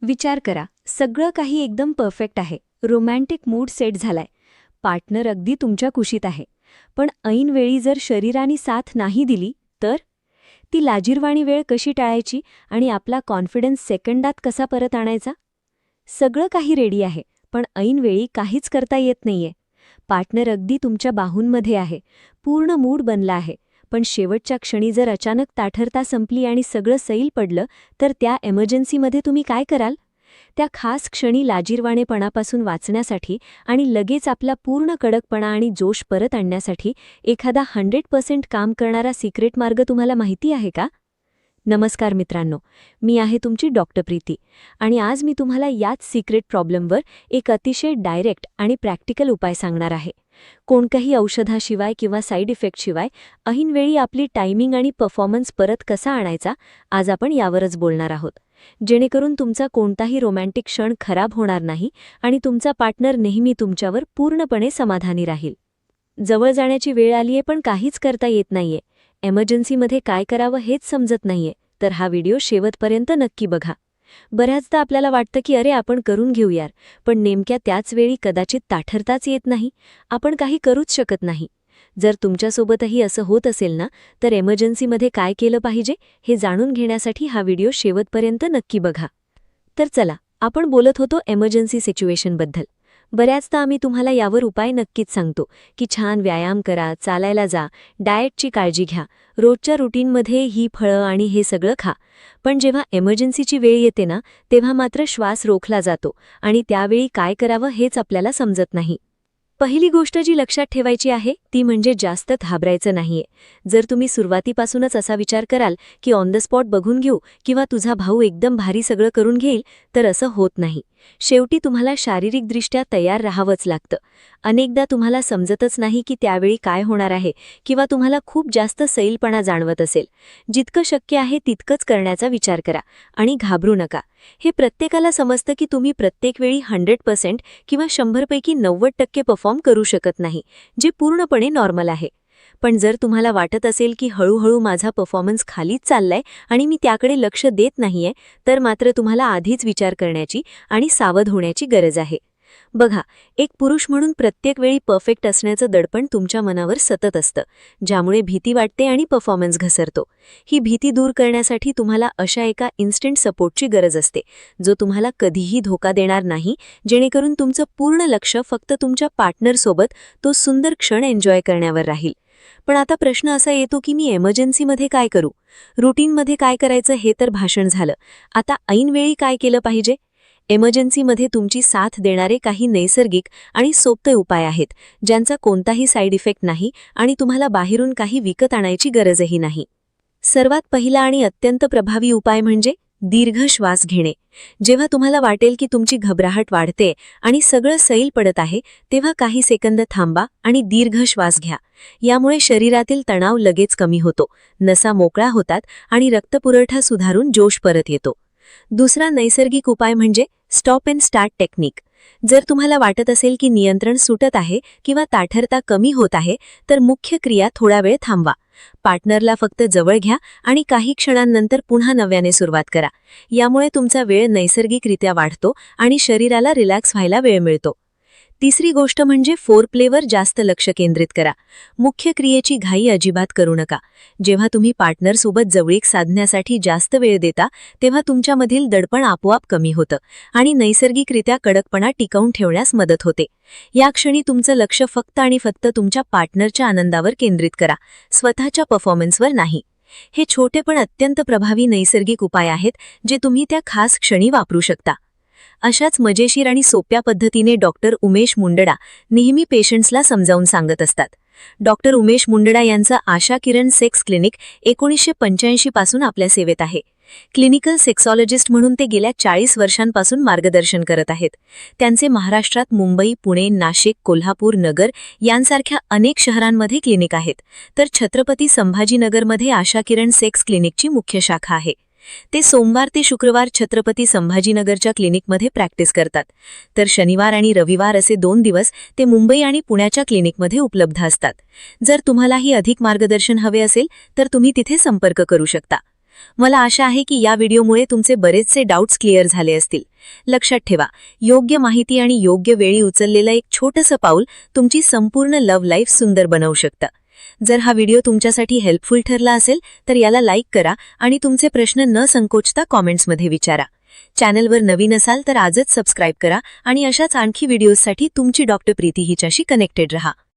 विचार करा, सगळं काही एकदम परफेक्ट आहे. रोमॅन्टिक मूड सेट झालाय. पार्टनर अगदी तुमच्या कुशीत आहे. पण ऐनवेळी जर शरीराने साथ नाही दिली तर? ती लाजिरवाणी वेळ कशी टाळायची आणि आपला कॉन्फिडन्स सेकंदात कसा परत आणायचा? सगळं काही रेडी आहे, पण ऐनवेळी काहीच करता येत नाहीये. पार्टनर अगदी तुमच्या बाहूंमध्ये आहे. पूर्ण मूड बनला आहे. पण शेवटच्या क्षणी जर अचानक ताठरता संपली आणि सगळं सैल पडलं, तर त्या एमर्जन्सीमध्ये तुम्ही काय कराल? त्या खास क्षणी लाजिरवाणेपणापासून वाचण्यासाठी आणि लगेच आपला पूर्ण कडकपणा आणि जोश परत आणण्यासाठी एखादा 100% काम करणारा सिक्रेट मार्ग तुम्हाला माहिती आहे का? नमस्कार मित्रांनो, मी आहे तुमची डॉक्टर प्रीती आणि आज मी तुम्हाला याच सिक्रेट प्रॉब्लेमवर एक अतिशय डायरेक्ट आणि प्रॅक्टिकल उपाय सांगणार आहे. कोणत्याही औषधाशिवाय किंवा साईड इफेक्टशिवाय ऐनवेळी आपली टायमिंग आणि परफॉर्मन्स परत कसा आणायचा, आज आपण यावरच बोलणार आहोत. जेणेकरून तुमचा कोणताही रोमॅन्टिक क्षण खराब होणार नाही आणि तुमचा पार्टनर नेहमी तुमच्यावर पूर्णपणे समाधानी राहील. जवळ जाण्याची वेळ आलीये पण काहीच करता येत नाहीये. एमर्जन्सीमध्ये काय करावं हेच समजत नाहीये, तर हा व्हिडिओ शेवटपर्यंत नक्की बघा. बऱ्याचदा आपल्याला वाटतं की अरे आपण करून घेऊ यार, पण नेमक्या त्याच वेळी कदाचित ताठरताच येत नाही. आपण काही करूच शकत नाही. जर तुमच्यासोबतही असं होत असेल ना, तर एमर्जन्सीमध्ये काय केलं पाहिजे हे जाणून घेण्यासाठी हा व्हिडिओ शेवटपर्यंत नक्की बघा. तर चला, आपण बोलत होतो एमर्जन्सी सिच्युएशनबद्दल. बऱ्याचदा आम्ही तुम्हाला यावर उपाय नक्कीच सांगतो की छान व्यायाम करा, चालायला जा, डाएटची काळजी घ्या, रोजच्या रुटीनमध्ये ही फळं आणि हे सगळं खा. पण जेव्हा एमर्जन्सीची वेळ येते ना, तेव्हा मात्र श्वास रोखला जातो आणि त्यावेळी काय करावं हेच आपल्याला समजत नाही. पहिली गोष्ट जी लक्षात ठेवायची आहे ती म्हणजे जास्त घाबरायचं नाहीये. जर तुम्ही सुरुवातीपासूनच असा विचार कराल की ऑन द स्पॉट बघून घेऊ किंवा तुझा भाऊ एकदम भारी सगळं करून घेईल, तर असं होत नाही. शेवटी तुम्हाला शारीरिकदृष्ट्या तयार राहावंच लागतं. अनेकदा तुम्हाला समजतच नाही की त्यावेळी काय होणार आहे किंवा तुम्हाला खूप जास्त सैलपणा जाणवत असेल. जितकं शक्य आहे तितकंच करण्याचा विचार करा आणि घाबरू नका. हे प्रत्येकाला समजतं की तुम्ही प्रत्येक वेळी 100% किंवा 100 पैकी 90% परफॉर्म करू शकत नाही, जे पूर्णपणे नॉर्मल आहे. पण जर तुम्हाला वाटत असेल की हळूहळू माझा परफॉर्मन्स खालीच चाललाय आणि मी त्याकडे लक्ष देत नाहीये, तर मात्र तुम्हाला आधीच विचार करण्याची आणि सावध होण्याची गरज आहे. बघा, एक पुरुष म्हणून प्रत्येक वेळी परफेक्ट असण्याचं दडपण तुमच्या मनावर सतत असतं, ज्यामुळे भीती वाटते आणि परफॉर्मन्स घसरतो. ही भीती दूर करण्यासाठी तुम्हाला अशा एका इन्स्टंट सपोर्टची गरज असते, जो तुम्हाला कधीही धोका देणार नाही, जेणेकरून तुमचं पूर्ण लक्ष फक्त तुमच्या पार्टनरसोबत तो सुंदर क्षण एन्जॉय करण्यावर राहील. पण आता प्रश्न असा येतो की मी एमर्जन्सीमध्ये काय करू? रुटीनमध्ये काय करायचं हे तर भाषण झालं. आता ऐनवेळी काय केलं पाहिजे? एमर्जन्सीमध्ये तुमची साथ देणारे काही नैसर्गिक आणि सोपे उपाय आहेत, ज्यांचा कोणताही साईड इफेक्ट नाही आणि तुम्हाला बाहेरून काही विकत आणायची गरजही नाही. सर्वात पहिला आणि अत्यंत प्रभावी उपाय म्हणजे दीर्घ श्वास घेणे. जेव्हा तुम्हाला वाटेल की तुमची घबराहट वाढते आणि सगळं सैल पडत आहे, तेव्हा काही सेकंद थांबा आणि दीर्घ श्वास घ्या. यामुळे शरीरातील तणाव लगेच कमी होतो, नसा मोकळा होतात आणि रक्तपुरवठा सुधारून जोश परत येतो. दुसरा नैसर्गिक उपाय म्हणजे स्टॉप अँड स्टार्ट टेक्निक. जर तुम्हाला वाटत असेल की नियंत्रण सुटत आहे किंवा ताठरता कमी होत आहे, तर मुख्य क्रिया थोडा वेळ थांबवा. पार्टनरला फक्त जवळ घ्या आणि काही क्षणांनंतर पुन्हा नव्याने सुरुवात करा. यामुळे तुमचा वेळ नैसर्गिकरित्या वाढतो आणि शरीराला रिलॅक्स व्हायला वेळ मिळतो. तिसरी गोष्ट म्हणजे फोरप्लेवर जास्त लक्ष केंद्रित करा. मुख्य क्रियेची घाई अजिबात करू नका. जेव्हा तुम्ही पार्टनरसोबत जवळीक साधण्यासाठी जास्त वेळ देता, तेव्हा तुमच्यामधील दडपण आपोआप कमी होतं आणि नैसर्गिकरित्या कडकपणा टिकवून ठेवण्यास मदत होते. या क्षणी तुमचं लक्ष फक्त आणि फक्त तुमच्या पार्टनरच्या आनंदावर केंद्रित करा, स्वतःच्या परफॉर्मन्सवर नाही. हे छोटे पण अत्यंत प्रभावी नैसर्गिक उपाय आहेत, जे तुम्ही त्या खास क्षणी वापरू शकता. अशाच मजेशीर आणि सोप्या पद्धतीने डॉक्टर उमेश मुंडडा नेहमी पेशंट्सला समजावून सांगत असतात. डॉक्टर उमेश मुंडडा यांचं आशा किरण सेक्स क्लिनिक 1985 पासून आपल्या सेवेत आहे. क्लिनिकल सेक्सॉलॉजिस्ट म्हणून ते गेल्या 40 वर्षांपासून मार्गदर्शन करत आहेत. त्यांचे महाराष्ट्रात मुंबई, पुणे, नाशिक, कोल्हापूर, नगर यांसारख्या अनेक शहरांमध्ये क्लिनिक आहेत. तर छत्रपती संभाजीनगरमध्ये आशा किरण सेक्स क्लिनिकची मुख्य शाखा आहे. ते सोमवार ते शुक्रवार छत्रपती संभाजीनगरच्या क्लिनिकमध्ये प्रॅक्टिस करतात, तर शनिवार आणि रविवार असे 2 दिवस ते मुंबई आणि पुण्याच्या क्लिनिकमध्ये उपलब्ध असतात. जर तुम्हालाही अधिक मार्गदर्शन हवे असेल तर तुम्ही तिथे संपर्क करू शकता. मला आशा आहे की या व्हिडिओमुळे तुमचे बरेचसे डाऊट्स क्लिअर झाले असतील. लक्षात ठेवा, योग्य माहिती आणि योग्य वेळी उचललेलं एक छोटंसं पाऊल तुमची संपूर्ण लव्ह लाईफ सुंदर बनवू शकतं. जर हा व्हिडिओ तुमच्यासाठी हेल्पफुल ठरला असेल तर याला लाईक करा आणि तुमचे प्रश्न न संकोचता कॉमेंट्समध्ये विचारा. चॅनलवर नवीन असाल तर आजच सबस्क्राईब करा आणि अशाच आणखी व्हिडिओजसाठी तुमची डॉक्टर प्रीती हिच्याशी कनेक्टेड रहा.